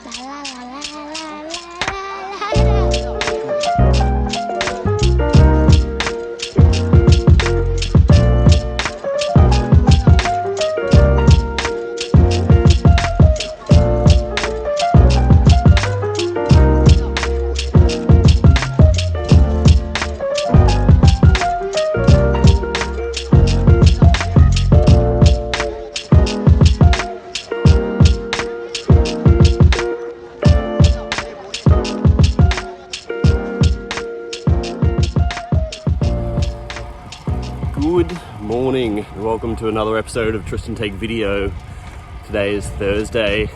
Good morning and welcome to another episode of Tristan Take Video. Today is Thursday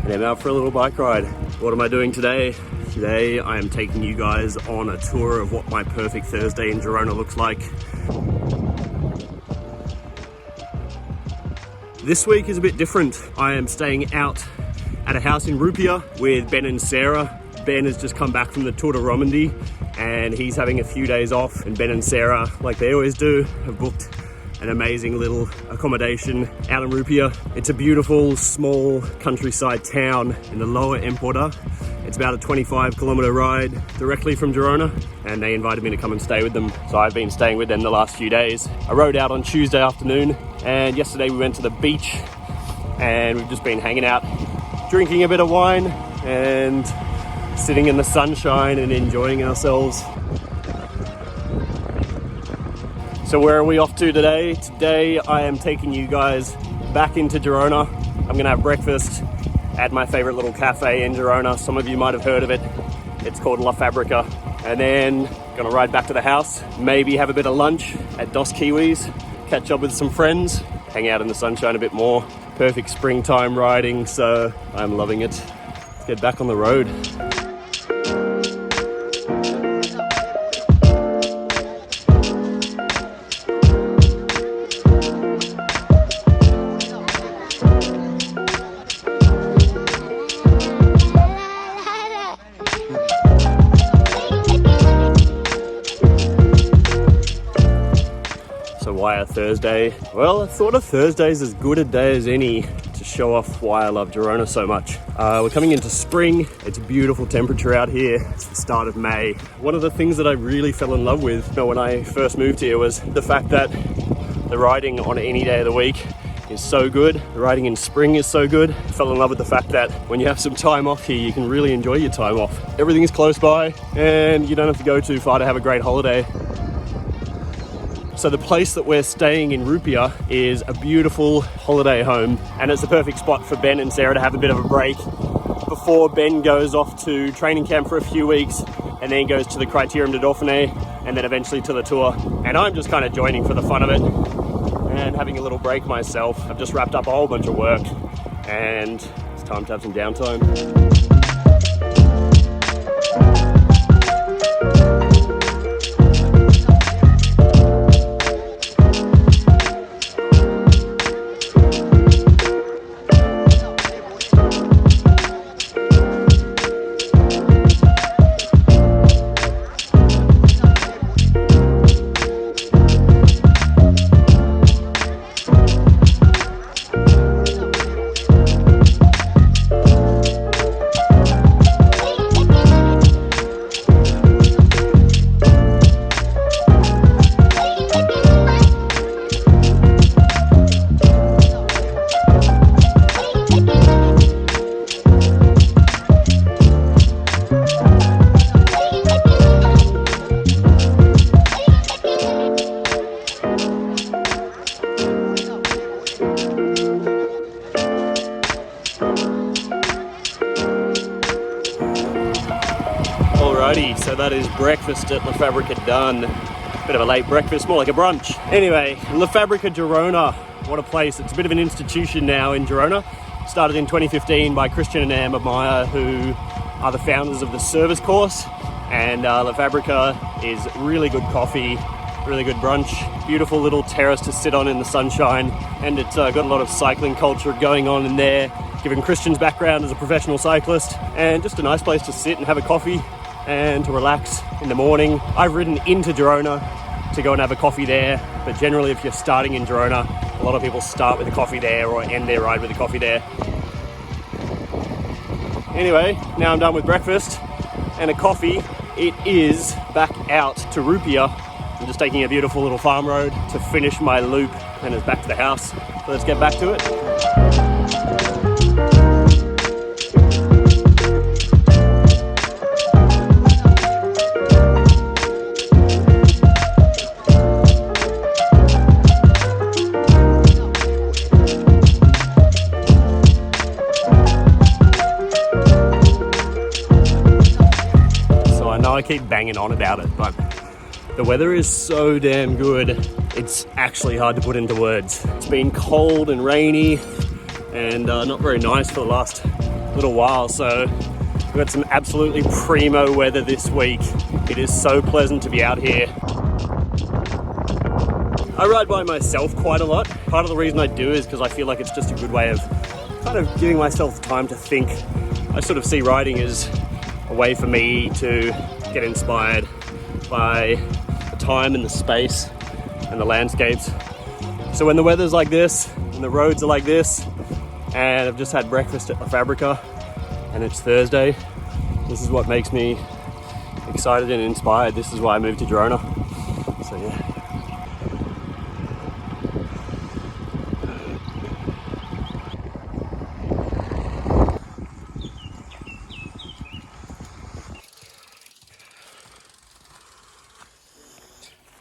and I'm out for a little bike ride. What am I doing today? Today I am taking you guys on a tour of what my perfect Thursday in Girona looks like. This week is a bit different. I am staying out at a house in Rupia with Ben and Sarah. Ben has just come back from the Tour de Romandie and he's having a few days off, and Ben and Sarah, like they always do, have booked an amazing little accommodation out in Rupia. It's a beautiful small countryside town in the lower Emporter. It's about a 25-kilometer ride directly from Girona, and they invited me to come and stay with them. So I've been staying with them the last few days. I rode out on Tuesday afternoon, and yesterday we went to the beach and we've just been hanging out, drinking a bit of wine and sitting in the sunshine and enjoying ourselves. So where are we off to today? Today I am taking you guys back into Girona. I'm gonna have breakfast at my favorite little cafe in Girona. Some of you might have heard of it. It's called La Fabrica. And then gonna ride back to the house, maybe have a bit of lunch at Dos Kiwis, catch up with some friends, hang out in the sunshine a bit more. Perfect springtime riding, so I'm loving it. Let's get back on the road. So why a Thursday? Well, I thought a Thursday's as good a day as any to show off why I love Girona so much. We're coming into spring. It's a beautiful temperature out here. It's the start of May. One of the things that I really fell in love with when I first moved here was the fact that the riding on any day of the week is so good. The riding in spring is so good. I fell in love with the fact that when you have some time off here, you can really enjoy your time off. Everything is close by and you don't have to go too far to have a great holiday. So the place that we're staying in Rupia is a beautiful holiday home, and it's the perfect spot for Ben and Sarah to have a bit of a break before Ben goes off to training camp for a few weeks and then goes to the Criterium de Dauphiné and then eventually to the Tour. And I'm just kind of joining for the fun of it and having a little break myself. I've just wrapped up a whole bunch of work and it's time to have some downtime. Alrighty, so that is breakfast at La Fabrica done. Bit of a late breakfast, more like a brunch. Anyway, La Fabrica Girona, what a place. It's a bit of an institution now in Girona. Started in 2015 by Christian and Amber Meyer, who are the founders of the service course. And La Fabrica is really good coffee, really good brunch, beautiful little terrace to sit on in the sunshine. And it's got a lot of cycling culture going on in there, given Christian's background as a professional cyclist, and just a nice place to sit and have a coffee and to relax in the morning. I've ridden into Girona to go and have a coffee there, but generally if you're starting in Girona, a lot of people start with a coffee there or end their ride with a coffee there. Anyway, now I'm done with breakfast and a coffee. It is back out to Rupia. I'm just taking a beautiful little farm road to finish my loop and it's back to the house. So let's get back to it. I keep banging on about it, but the weather is so damn good, it's actually hard to put into words. It's been cold and rainy and not very nice for the last little while, so we've got some absolutely primo weather this week. It is so pleasant to be out here. I ride by myself quite a lot. Part of the reason I do is because I feel like it's just a good way of kind of giving myself time to think. I sort of see riding as a way for me to get inspired by the time and the space and the landscapes. So when the weather's like this and the roads are like this and I've just had breakfast at La Fabrica and it's Thursday, this is what makes me excited and inspired. This is why I moved to Girona. So yeah.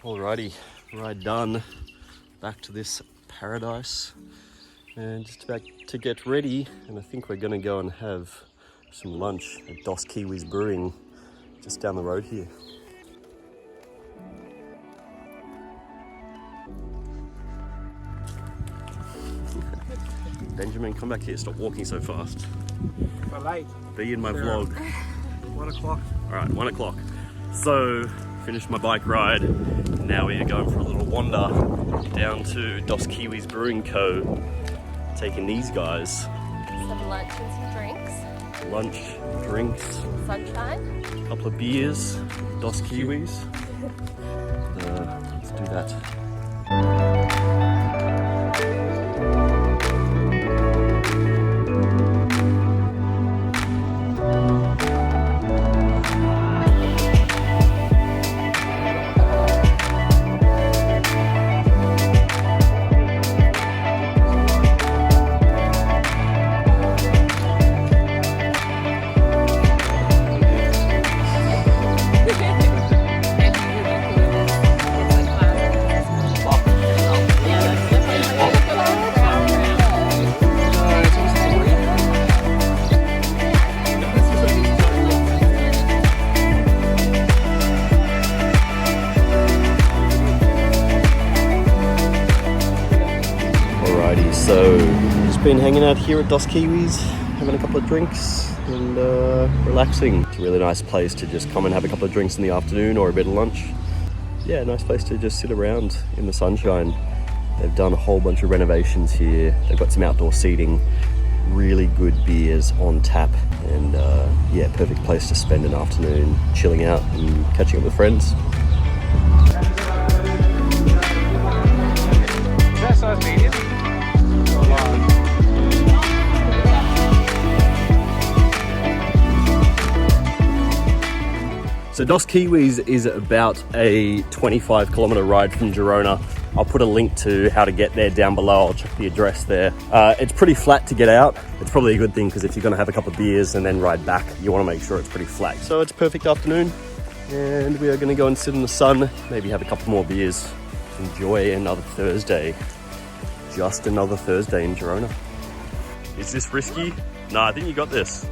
Alrighty, ride done. Back to this paradise and just about to get ready, and I think we're gonna go and have some lunch at Kiwis Brewing just down the road here. Benjamin, come back here, stop walking so fast. We're late. Be in my vlog. 1 o'clock. Alright, 1 o'clock. So, finished my bike ride. Now we are going for a little wander down to Kiwis Brewing Co. Taking these guys. Some lunch and some drinks. Lunch, drinks. Sunshine. A couple of beers. Kiwis. Let's do that. So, just been hanging out here at Kiwis, having a couple of drinks and relaxing. It's a really nice place to just come and have a couple of drinks in the afternoon or a bit of lunch. Yeah, nice place to just sit around in the sunshine. They've done a whole bunch of renovations here. They've got some outdoor seating, really good beers on tap, and yeah, perfect place to spend an afternoon chilling out and catching up with friends. So Kiwis is about a 25-kilometre ride from Girona. I'll put a link to how to get there down below. I'll check the address there. It's pretty flat to get out. It's probably a good thing because if you're going to have a couple of beers and then ride back, you want to make sure it's pretty flat. So it's a perfect afternoon and we are going to go and sit in the sun, maybe have a couple more beers, enjoy another Thursday. Just another Thursday in Girona. Is this risky? No, I think you got this.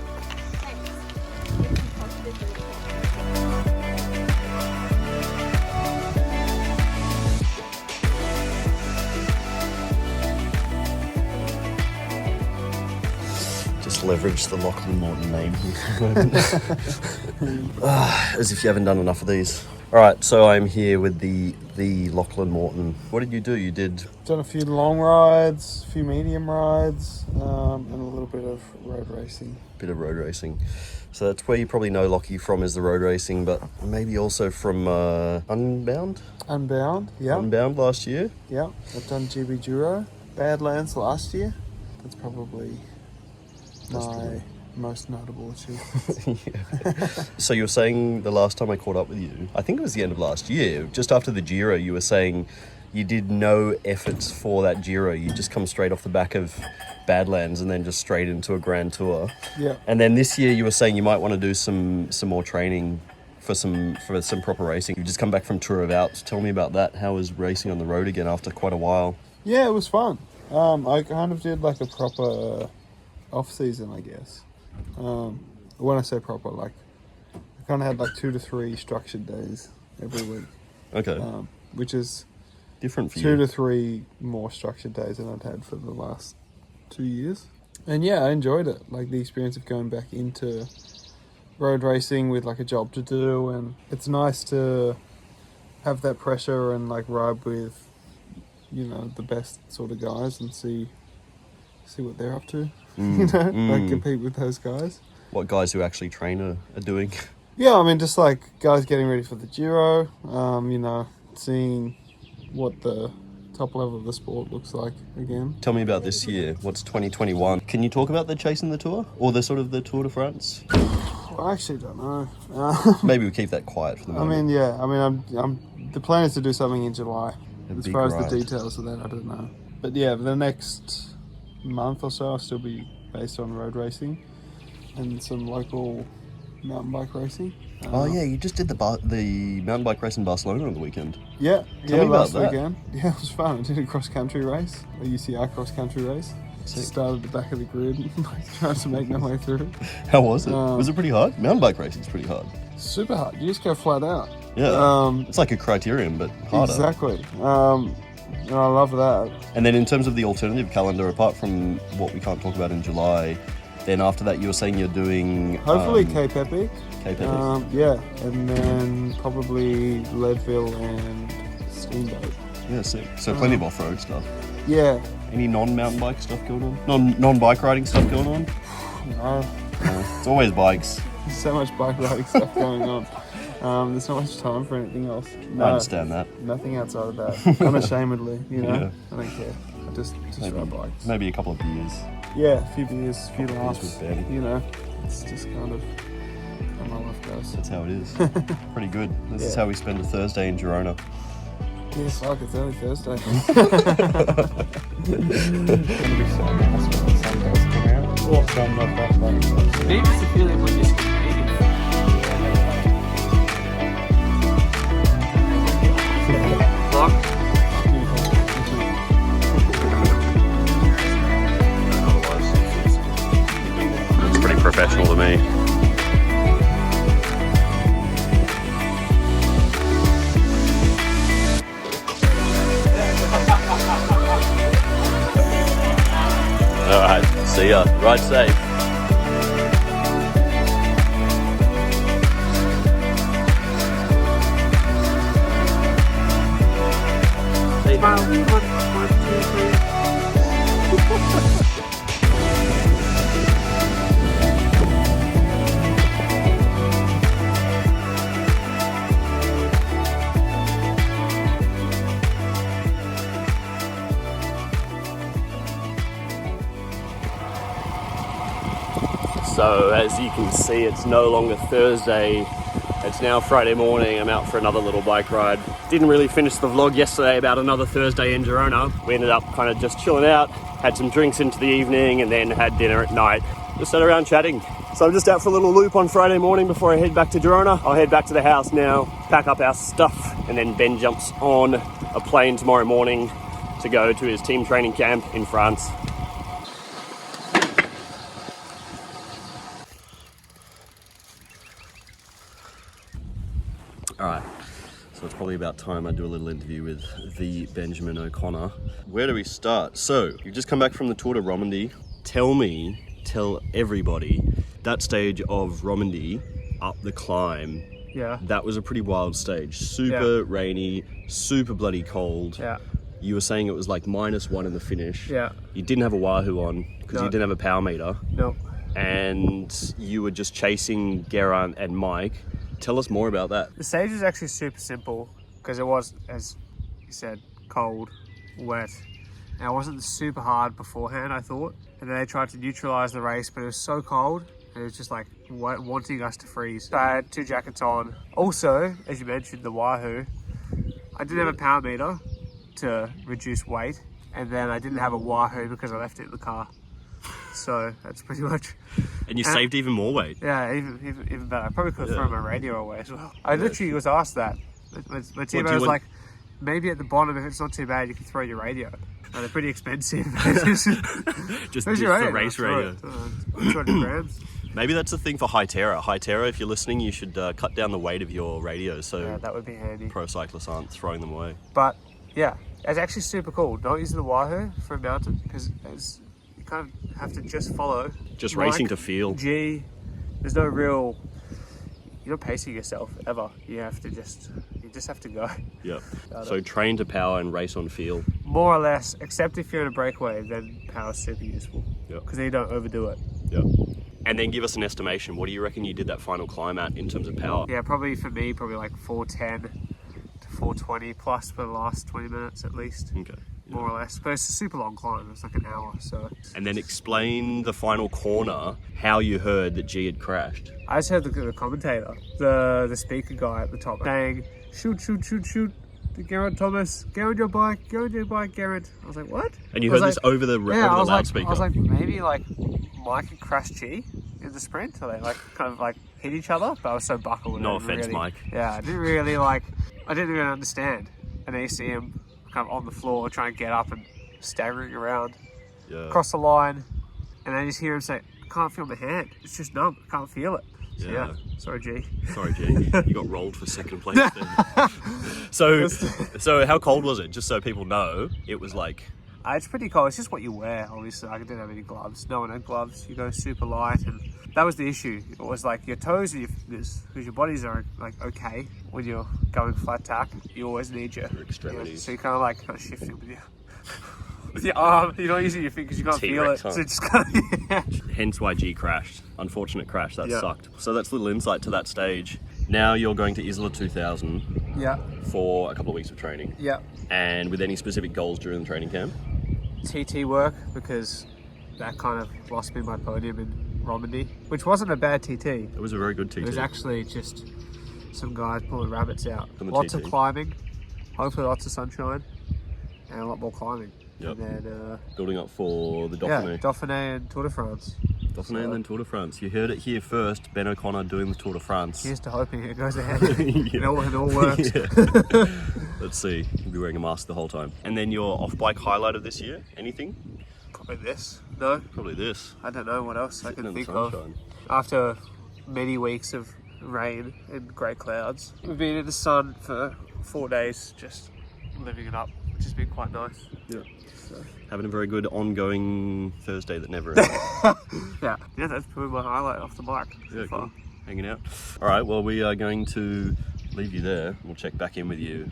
Leverage the Lachlan Morton name as if you haven't done enough of these. Alright, so I'm here with the Lachlan Morton. What did you do? You did... Done a few long rides, a few medium rides, and a little bit of road racing. Bit of road racing. So that's where you probably know Lockie from, is the road racing, but maybe also from Unbound? Unbound, yeah. Unbound last year? Yeah, I've done GB Duro. Badlands last year. That's probably most notable achievements. So you were saying the last time I caught up with you, I think it was the end of last year, just after the Giro, you were saying you did no efforts for that Giro. You just come straight off the back of Badlands and then just straight into a Grand Tour. Yeah. And then this year you were saying you might want to do some more training for some proper racing. You've just come back from Tour of Alps. Tell me about that. How was racing on the road again after quite a while? Yeah, it was fun. I kind of did like a proper off season, I guess. When I say proper, like I kind of had like 2 to 3 structured days every week. Okay. Which is Different for 2 you. to 3 more structured days than I'd had for the last 2 years. And yeah, I enjoyed it. Like the experience of going back into road racing with like a job to do, and it's nice to have that pressure and like ride with, you know, the best sort of guys and see what they're up to. Like compete with those guys. What guys who actually train are doing. Yeah, I mean, just like guys getting ready for the Giro, you know, seeing what the top level of the sport looks like again. Tell me about this year. What's 2021? Can you talk about the chasing the Tour? Or the sort of the Tour de France? I actually don't know. Maybe we keep that quiet for the I moment. mean, yeah, I mean, I'm the plan is to do something in July. As big far as ride. the details of that, I don't know. But yeah, for the next month or so, I'll still be based on road racing and some local mountain bike racing. Oh yeah, you just did the mountain bike race in Barcelona on the weekend. Yeah, Tell me about last that. weekend. Yeah, it was fun. I did a cross country race, a UCI cross country race. Sick. Started at the back of the grid, trying to make my way through. How was it? Was it pretty hard? Mountain bike racing is pretty hard. Super hard. You just go flat out. Yeah, it's like a criterium, but harder. Exactly. And I love that. And then in terms of the alternative calendar, apart from what we can't talk about in July, then after that you were saying you're doing... Hopefully Cape Epic. Cape Epic. Yeah, and then probably Leadville and Steamboat. Yeah, sick. So plenty of off-road stuff. Yeah. Any non-mountain bike stuff going on? Non-bike riding stuff going on? No. No, it's always bikes. There's so much bike riding stuff going on. There's not much time for anything else. No, I understand that. nothing outside of that. Unashamedly, you know. Yeah. I don't care. I just ride bikes. Maybe a couple of beers. Yeah, a few beers, a few Beers laughs. with Ben. You know, it's just kind of how my life goes. That's how it is. Pretty good. This is Yeah. how we spend a Thursday in Girona. Yes, fuck, it's only Thursday. It's gonna be so nice when the sun does come out. Or sun, not that much. Maybe it's the feeling when you're Canadian. Lock. It's pretty professional to me. Alright, see ya. Ride safe. Smile. 1, 2, 3. So as you can see, it's no longer Thursday. It's now Friday morning. I'm out for another little bike ride. Didn't really finish the vlog yesterday about another Thursday in Girona. We ended up kind of just chilling out, had some drinks into the evening and then had dinner at night. Just sat around chatting. So I'm just out for a little loop on Friday morning before I head back to Girona. I'll head back to the house now, pack up our stuff, and then Ben jumps on a plane tomorrow morning to go to his team training camp in France. All right, so it's probably about time I do a little interview with the Benjamin O'Connor. Where do we start? So, you've just come back from the Tour de Romandy. Tell everybody, that stage of Romandy, up the climb, Yeah. that was a pretty wild stage. Super rainy, super bloody cold. Yeah. You were saying it was like -1 in the finish. Yeah. You didn't have a Wahoo on because No. you didn't have a power meter. No. And you were just chasing Geraint and Mike. Tell us more about that. The stage was actually super simple because it was, as you said, cold, wet. And it wasn't super hard beforehand, I thought. And then they tried to neutralise the race, but it was so cold And it's just like wanting us to freeze. I had 2 jackets on. Also, as you mentioned, the Wahoo, I didn't have a power meter to reduce weight, and then I didn't have a Wahoo because I left it in the car. So that's pretty much. And you saved even more weight. Yeah, even better. I probably could have thrown my radio away as well. I literally was asked that. My teammate was like, maybe at the bottom, if it's not too bad, you can throw your radio. And they're pretty expensive. just the race radio. 200 grams. Maybe that's the thing for High Terra. High Terra, if you're listening, you should cut down the weight of your radios so Yeah, that would be handy. pro cyclists aren't throwing them away. But yeah, it's actually super cool. Don't use the Wahoo for a mountain because you kind of have to just follow. Just racing to feel. There's no real. You're not pacing yourself ever. You just have to go. Yep. So train to power and race on feel. More or less, except if you're in a breakaway, then power's super useful. Yep. Because then you don't overdo it. Yep. And then give us an estimation. What do you reckon you did that final climb at in terms of power? Yeah, probably for me, like 410 to 420 plus for the last 20 minutes at least. Okay. More or less. But it's a super long climb. It's like an hour. So. And then explain the final corner, how you heard that G had crashed. I just heard the commentator, the speaker guy at the top saying, shoot, Geraint Thomas, get on your bike, Geraint. I was like, what? And you heard this over the loudspeaker? I was like, maybe like Mike and Crash G in the sprint, or they like kind of like hit each other, but I was so buckled. No offense, Mike. Yeah, I didn't really understand. And then you see him kind of on the floor trying to get up and staggering around, across the line, and I just hear him say, I can't feel my hand, it's just numb, I can't feel it. So, yeah. Sorry, G. Sorry, G. You got rolled for second place then. So how cold was it? Just so people know, it was like... It's pretty cold. It's just what you wear, obviously. I didn't have any gloves. No one had gloves. You go super light, and that was the issue. It was like your toes and your fingers, because your bodies are like okay when you're going flat tack. You always need your extremities. So you kind of shifting with your arm. You're not using your fingers. You can't feel it. So it just kind of Hence why G crashed. Unfortunate crash. That sucked. So that's a little insight to that stage. Now you're going to Isla 2000. Yeah. For a couple of weeks of training. Yeah. And with any specific goals during the training camp? TT work, because that kind of lost me my podium in Romandy, which wasn't a bad TT. It was a very good TT. It was actually just some guys pulling rabbits out. Lots of climbing, hopefully lots of sunshine, and a lot more climbing. Yep. And then building up for the Dauphiné. Yeah, Dauphiné and Tour de France. Dauphiné and then Tour de France. You heard it here first. Ben O'Connor doing the Tour de France. Here's to hoping it goes ahead. It all works. Let's see. You'll be wearing a mask the whole time. And then your off-bike highlight of this year? Anything? Probably this. No. Probably this. I don't know what else I can think of. Sunshine. After many weeks of rain and grey clouds, we've been in the sun for 4 days, just living it up, which has been quite nice. Yeah. So. Having a very good ongoing Thursday that never ends. Yeah, that's probably my highlight off the bike so far. Cool. Hanging out. All right, well, we are going to leave you there. We'll check back in with you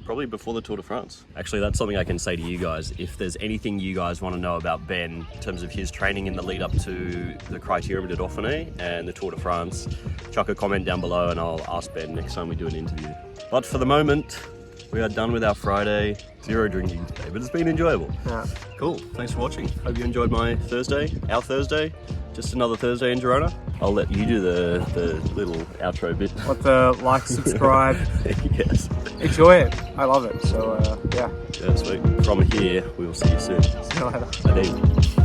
probably before the Tour de France. Actually, that's something I can say to you guys. If there's anything you guys want to know about Ben in terms of his training in the lead up to the Criterium de Dauphiné and the Tour de France, chuck a comment down below and I'll ask Ben next time we do an interview. But for the moment, we are done with our Friday. Zero drinking today, but it's been enjoyable. Yeah. Cool. Thanks for watching. Hope you enjoyed my Thursday, our Thursday. Just another Thursday in Girona. I'll let you do the little outro bit. What the like, subscribe. Yes. Enjoy it. I love it. So, yeah. Yeah, sweet. From here, we will see you soon. See you later. Adieu.